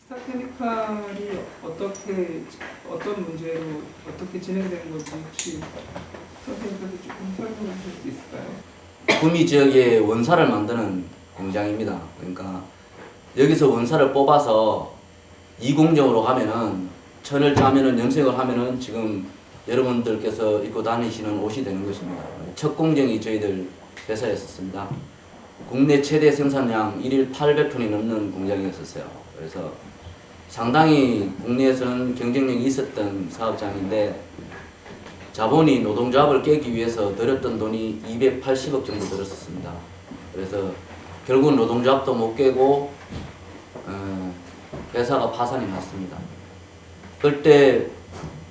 스타케미칼이 어떤 문제로 어떻게 진행되는 건지 혹시 선생님께서 조금 설명해 주실 수 있을까요? 구미 지역의 원사를 만드는 공장입니다. 그러니까 여기서 원사를 뽑아서 이공정으로 하면은 천을 짜면은 염색을 하면은 지금 여러분들께서 입고 다니시는 옷이 되는 것입니다. 첫 공정이 저희들 회사였었습니다. 국내 최대 생산량 1일 800톤이 넘는 공장이었었어요. 그래서 상당히 국내에서는 경쟁력이 있었던 사업장인데 자본이 노동조합을 깨기 위해서 들였던 돈이 280억 정도 들었었습니다. 그래서 결국은 노동조합도 못 깨고 회사가 파산이 났습니다. 그때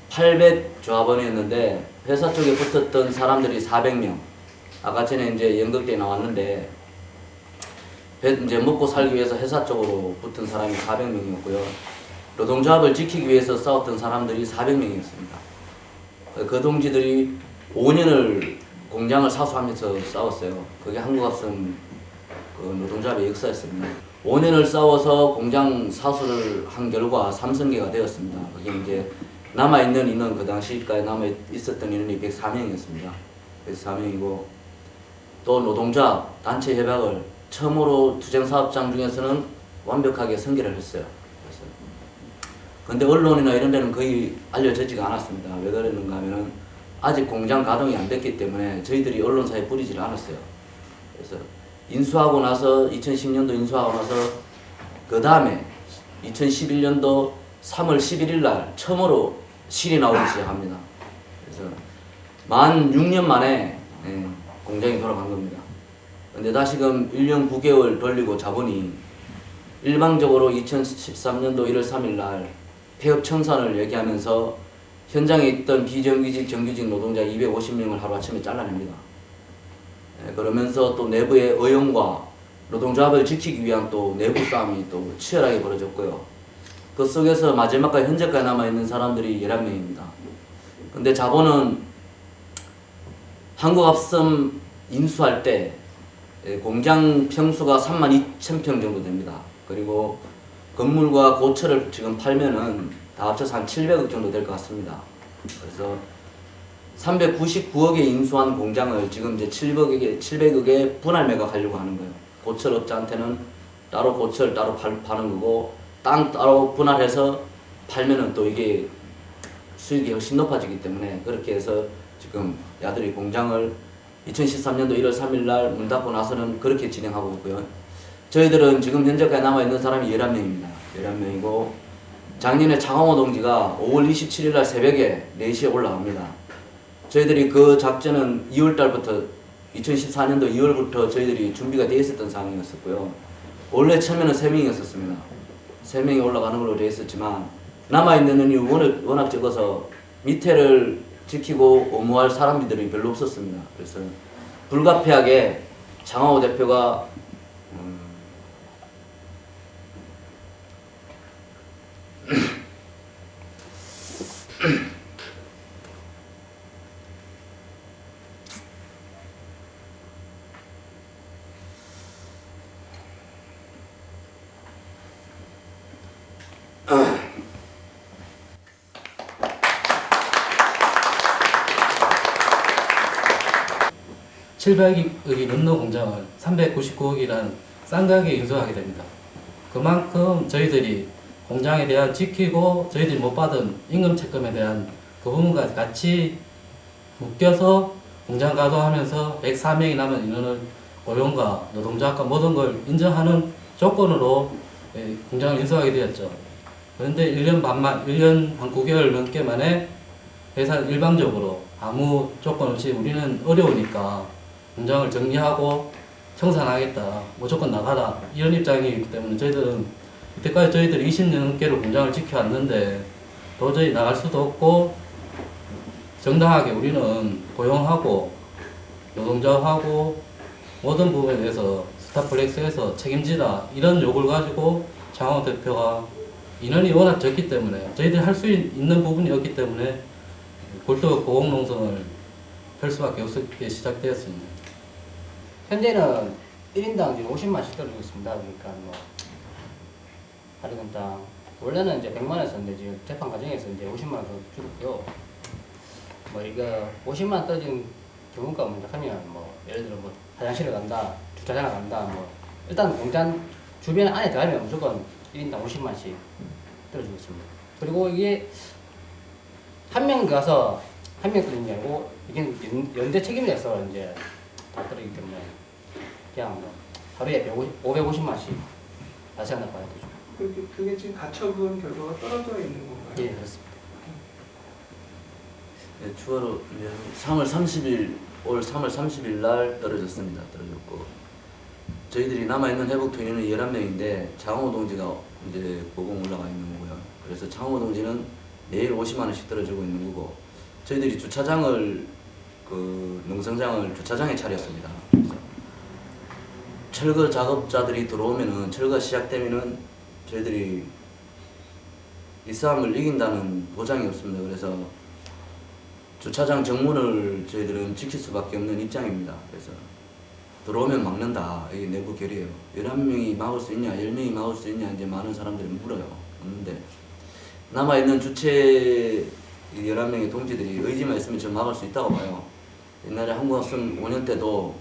800조합원이었는데 회사 쪽에 붙었던 사람들이 400명. 아까 전에 이제 연극대에 나왔는데 이제 먹고 살기 위해서 회사 쪽으로 붙은 사람이 400명이었고요. 노동조합을 지키기 위해서 싸웠던 사람들이 400명이었습니다. 그 동지들이 5년을 공장을 사수하면서 싸웠어요. 그게 한국합성 그 노동조합의 역사였습니다. 5년을 싸워서 공장 사수를 한 결과 삼성계가 되었습니다. 그게 이제 남아있는 인원, 그 당시까지 남아있었던 인원이 104명이었습니다. 104명이고 또 노동조합 단체 협약을 처음으로 투쟁사업장 중에서는 완벽하게 성결을 했어요. 근데 언론이나 이런 데는 거의 알려지지가 않았습니다. 왜 그랬는가 하면은 아직 공장 가동이 안 됐기 때문에 저희들이 언론사에 뿌리지를 않았어요. 그래서 인수하고 나서 2010년도 인수하고 나서 그 다음에 2011년도 3월 11일 날 처음으로 실이 나오기 시작합니다. 그래서 만 6년 만에 공장이 돌아간 겁니다. 근데 다시금 1년 9개월 돌리고 자본이 일방적으로 2013년도 1월 3일 날 폐업 청산을 얘기하면서 현장에 있던 비정규직, 정규직 노동자 250명을 하루아침에 잘라냅니다. 그러면서 또 내부의 의용과 노동조합을 지키기 위한 또 내부 싸움이 또 치열하게 벌어졌고요. 그 속에서 마지막까지 현재까지 남아있는 사람들이 11명입니다. 근데 자본은 한국합성 인수할 때 공장 평수가 32,000평 정도 됩니다. 그리고 건물과 고철을 지금 팔면은 다 합쳐서 한 700억 정도 될 것 같습니다. 그래서 399억에 인수한 공장을 지금 이제 700억에 분할 매각하려고 하는 거예요. 고철업자한테는 따로 고철 따로 파는 거고 땅 따로 분할해서 팔면은 또 이게 수익이 훨씬 높아지기 때문에 그렇게 해서 지금 야들이 공장을 2013년도 1월 3일 날 문 닫고 나서는 그렇게 진행하고 있고요. 저희들은 지금 현재까지 남아있는 사람이 11명입니다. 11명이고 작년에 장항호 동지가 5월 27일 날 새벽에 4시에 올라갑니다. 저희들이 그 작전은 2월 달부터 2014년도 2월부터 저희들이 준비가 되어 있었던 상황이었었고요. 원래 처음에는 3명이었었습니다. 3명이 올라가는 걸로 되어 있었지만 남아있는 인원이 워낙 적어서 밑에를 지키고 업무할 사람들이 별로 없었습니다. 그래서 불가피하게 장항호 대표가 (700억이) 넘는 공장을 399억이라는 싼 가격에 인수하게 됩니다. 그만큼 저희들이 공장에 대한 지키고 저희들이 못 받은 임금 채권에 대한 그 부분과 같이 묶여서 공장 가동하면서 104명이 남은 인원을 고용과 노동조합과 모든 걸 인정하는 조건으로 공장을 인수하게 되었죠. 그런데 1년 한 9개월 넘게 만에 회사는 일방적으로 아무 조건 없이 우리는 어려우니까 공장을 정리하고 청산하겠다, 무조건 나가라, 이런 입장이기 때문에 저희들은 이때까지 저희들이 20년 넘게로 공장을 지켜왔는데 도저히 나갈 수도 없고 정당하게 우리는 고용하고 노동조합하고 모든 부분에 대해서 스타플렉스에서 책임지라, 이런 요구를 가지고 장항호 대표가 인원이 워낙 적기 때문에 저희들이 할 수 있는 부분이 없기 때문에 굴뚝 고공농성을 펼 수밖에 없게 시작되었습니다. 현재는 1인당 지금 50만씩 떨어지고 있습니다. 그러니까 뭐 하루건당 원래는 이제 100만 원이었는데 지금 재판 과정에서 이제 50만 원 더 줄었고요. 뭐 이거 50만 원 떨어진 경우가 먼저 하면 뭐 예를 들어 뭐 화장실을 간다, 주차장을 간다, 뭐 일단 공장 주변 안에 들어가면 무조건 1인당 50만씩 떨어지고 있습니다. 그리고 이게 한 명 가서 한 명 떨어진 게 아니고 이게 연대 책임져서 이제 다 떨어지기 때문에 그냥 뭐 하루에 550만씩 발생한다고 봐야 되죠. 그게 지금 가처분 결과가 떨어져 있는 건가요? 예, 그렇습니다. 네, 추가로 이제 3월 30일 올 3월 30일 날 떨어졌습니다. 떨어졌고 저희들이 남아있는 회복투인은 11명인데 장호 동지가 이제 보공 올라가 있는 거고요. 그래서 장호 동지는 매일 50만 원씩 떨어지고 있는 거고 저희들이 주차장을 그 농성장을 주차장에 차렸습니다. 그래서 철거 작업자들이 들어오면은 철거 시작되면은 저희들이 이 싸움을 이긴다는 보장이 없습니다. 그래서 주차장 정문을 저희들은 지킬 수밖에 없는 입장입니다. 그래서 들어오면 막는다. 이게 내부 결의예요. 11명이 막을 수 있냐, 10명이 막을 수 있냐 이제 많은 사람들이 물어요. 없는데 남아있는 주체 11명의 동지들이 의지만 있으면 저 막을 수 있다고 봐요. 옛날에 한국학생 5년 때도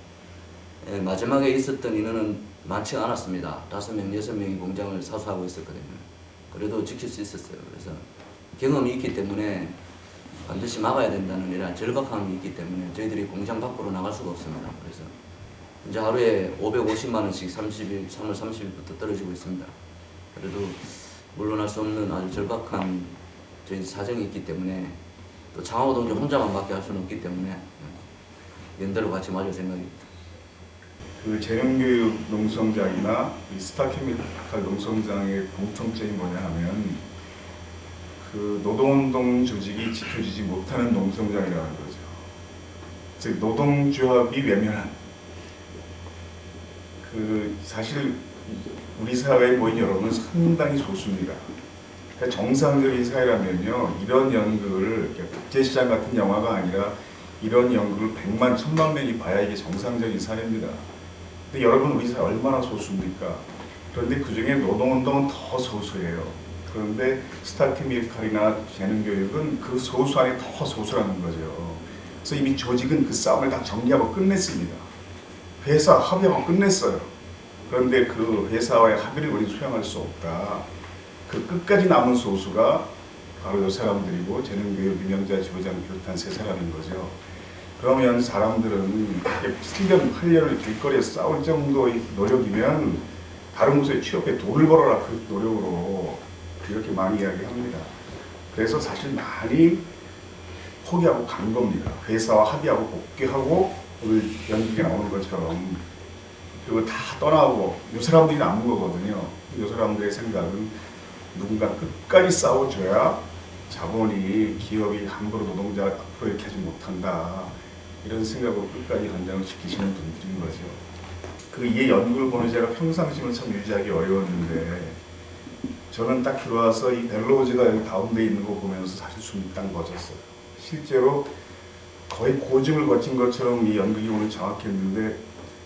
마지막에 있었던 인원은 많지가 않았습니다. 5명, 6명이 공장을 사수하고 있었거든요. 그래도 지킬 수 있었어요. 그래서 경험이 있기 때문에 반드시 막아야 된다는 이런 절박함이 있기 때문에 저희들이 공장 밖으로 나갈 수가 없습니다. 그래서 이제 하루에 550만 원씩 3월 30일부터 떨어지고 있습니다. 그래도 물러날 수 없는 아주 절박한 저희 사정이 있기 때문에 또 장호 동지 혼자만 맡게 할 수는 없기 때문에 연대로 같이 맞을 생각입니다. 그 재능교육 농성장이나 이 스타케미칼 농성장의 공통점이 뭐냐 하면 그 노동운동 조직이 지켜지지 못하는 농성장이라는 거죠. 즉 노동조합이 외면한 그 사실 우리 사회에 모인 여러분은 상당히 소수입니다. 그러니까 정상적인 사회라면요 이런 연극을 국제시장 같은 영화가 아니라 이런 연극을 100만, 1000만 명이 봐야 이게 정상적인 사회입니다. 근데 여러분 우리 사회 얼마나 소수입니까? 그런데 그 중에 노동운동은 더 소수예요. 그런데 스타케미칼이나 재능교육은 그 소수 안에 더 소수라는 거죠. 그래서 이미 조직은 그 싸움을 다 정리하고 끝냈습니다. 회사 합의하고 끝냈어요. 그런데 그 회사와의 합의를 우리 수용할 수 없다. 그 끝까지 남은 소수가 바로 이 사람들이고 재능교육 유명자 지부장 비롯한 세 사람인 거죠. 그러면 사람들은 7년, 8년을 길거리에서 싸울 정도의 노력이면 다른 곳에 취업해 돈을 벌어라 그 노력으로 그렇게 많이 이야기합니다. 그래서 사실 많이 포기하고 간 겁니다. 회사와 합의하고 복귀하고 오늘 연극에 나오는 것처럼 그리고 다 떠나고 이 사람들이 남은 거거든요. 이 사람들의 생각은 누군가 끝까지 싸워줘야 자본이 기업이 함부로 노동자 앞으로 이렇게 하지 못한다. 이런 생각으로 끝까지 현장을 지키시는 분들인 거죠. 그 이 연극을 보는 제가 평상심을 참 유지하기 어려웠는데 저는 딱 들어와서 이 벨로우즈가 여기 가운데 있는 거 보면서 사실 숨이 딱 멎었어요. 실제로 거의 고증을 거친 것처럼 이 연극이 오늘 정확했는데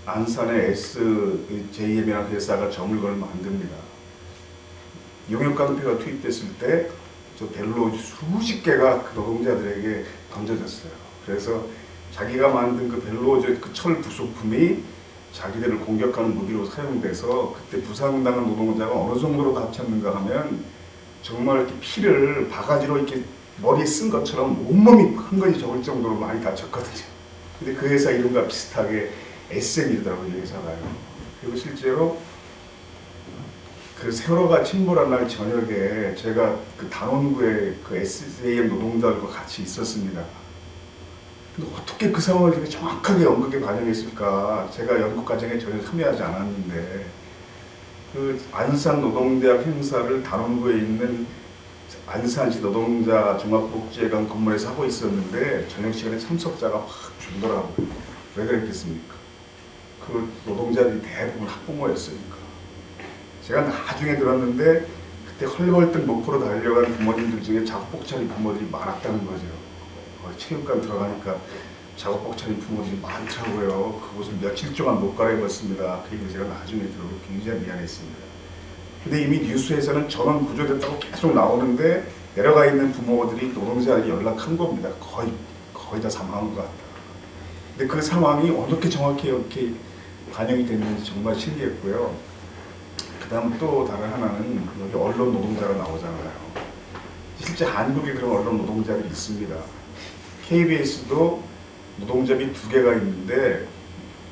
안산의 SJM이라는 회사가 점을 걸 만듭니다. 용역관표가 투입됐을 때 저 벨로우즈 수십 개가 그 노동자들에게 던져졌어요. 그래서 자기가 만든 그 벨로우즈 그 철 부속품이 자기들을 공격하는 무기로 사용돼서 그때 부상당한 노동자가 어느 정도로 다쳤는가 하면 정말 이렇게 피를 바가지로 이렇게 머리에 쓴 것처럼 온몸이 큰 것이 적을 정도로 많이 다쳤거든요. 근데 그 회사 이름과 비슷하게 SM이더라고요, 이 회사가요. 그리고 실제로 그 세월호가 침몰한 날 저녁에 제가 그 단원구에 그 SJM 노동자들과 같이 있었습니다. 근데 어떻게 그 상황을 되게 정확하게 연극에 반영했을까? 제가 연극 과정에 전혀 참여하지 않았는데 그 안산 노동대학 행사를 단원구에 있는 안산시 노동자 종합복지회관 건물에서 하고 있었는데 저녁 시간에 참석자가 확 줄더라고요. 왜 그랬겠습니까? 그 노동자들이 대부분 학부모였으니까. 제가 나중에 들었는데 그때 헐벌떡 목포로 달려간 부모님들 중에 작업복 차린 부모들이 많았다는 거죠. 체육관 들어가니까 작업복 차린 부모들이 많더라고요. 그곳을 며칠 동안 못 갈아입었습니다. 그 얘기 제가 나중에 들어서 굉장히 미안했습니다. 근데 이미 뉴스에서는 전원 구조됐다고 계속 나오는데 내려가 있는 부모들이 노동자에게 연락한 겁니다. 거의 다 사망한 것 같다. 근데 그 상황이 어떻게 정확히 이렇게 반영이 됐는지 정말 신기했고요. 그 다음 또 다른 하나는 여기 언론 노동자가 나오잖아요. 실제 한국에 그런 언론 노동자들이 있습니다. KBS도 노동자비 2개가 있는데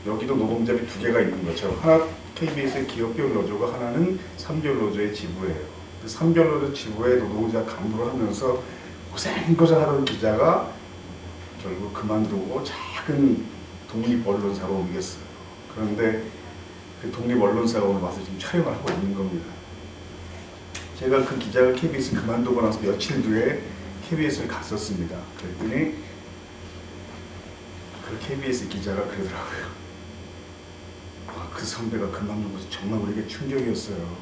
여기도 노동자비 2개가 있는 것처럼 하나 KBS의 기업별 노조가 하나는 삼별 노조의 지부예요. 그 삼별 노조 지부의 노동자 간부를 하면서 고생하던 기자가 결국 그만두고 작은 독립 언론사로 옮겼어요. 그런데 그 독립 언론사가 오늘 와서 지금 촬영을 하고 있는 겁니다. 제가 그 기자가 KBS 그만두고 나서 며칠 뒤에 KBS를 갔었습니다. 그랬더니 그 KBS 기자가 그러더라고요. 그 선배가 그만둔 것이 정말 우리에게 충격이었어요.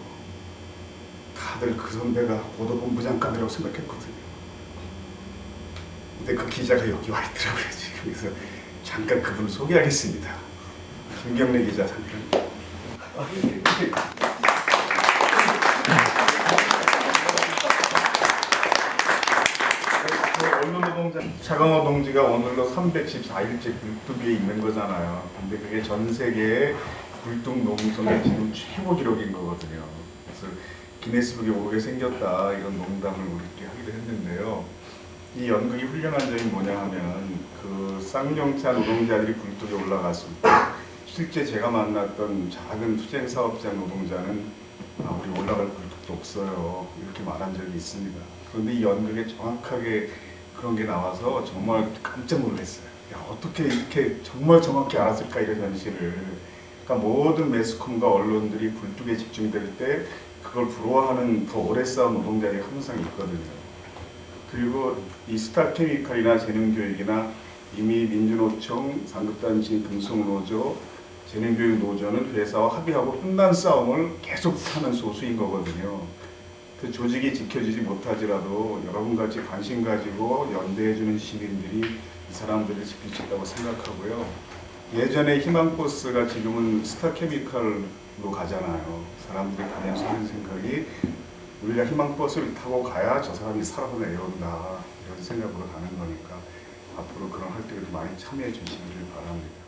다들 그 선배가 보도본부장감이라고 생각했거든요. 근데 그 기자가 여기 와 있더라고요. 지금. 그래서 잠깐 그분을 소개하겠습니다. 김경래 기자 잠깐. 언론노동자 차강호 동지가 오늘로 314일째 굴뚝에 있는 거잖아요. 근데 그게 전 세계의 굴뚝 노동성의 지금 최고 기록인 거거든요. 그래서 기네스북에 오르게 생겼다 이런 농담을 우리끼리 하기도 했는데요. 이 연극이 훌륭한 점이 뭐냐 하면 그 쌍용차 노동자들이 굴뚝에 올라갔을 때 실제 제가 만났던 작은 투쟁 사업자 노동자는 우리 올라갈 굴뚝도 없어요 이렇게 말한 적이 있습니다. 그런데 이 연극에 정확하게 그런 게 나와서 정말 깜짝 놀랐어요. 야, 어떻게 이렇게 정말 정확히 알았을까 이런 현실을. 그러니까 모든 매스컴과 언론들이 굴뚝에 집중될 때 그걸 부러워하는 더 오래 싸운 노동자들이 항상 있거든요. 그리고 이 스타케미칼이나 재능교육이나 이미 민주노총, 상급단체, 금속노조, 재능교육노조는 회사와 합의하고 험난 싸움을 계속하는 소수인 거거든요. 그 조직이 지켜주지 못하지라도 여러분같이 관심 가지고 연대해주는 시민들이 이 사람들을 지킬 수 있다고 생각하고요. 예전에 희망버스가 지금은 스타케미칼로 가잖아요. 사람들이 가면서 하는 생각이 우리가 희망버스를 타고 가야 저 사람이 살아내려온다 이런 생각으로 가는 거니까 앞으로 그런 활동에 많이 참여해 주시기를 바랍니다.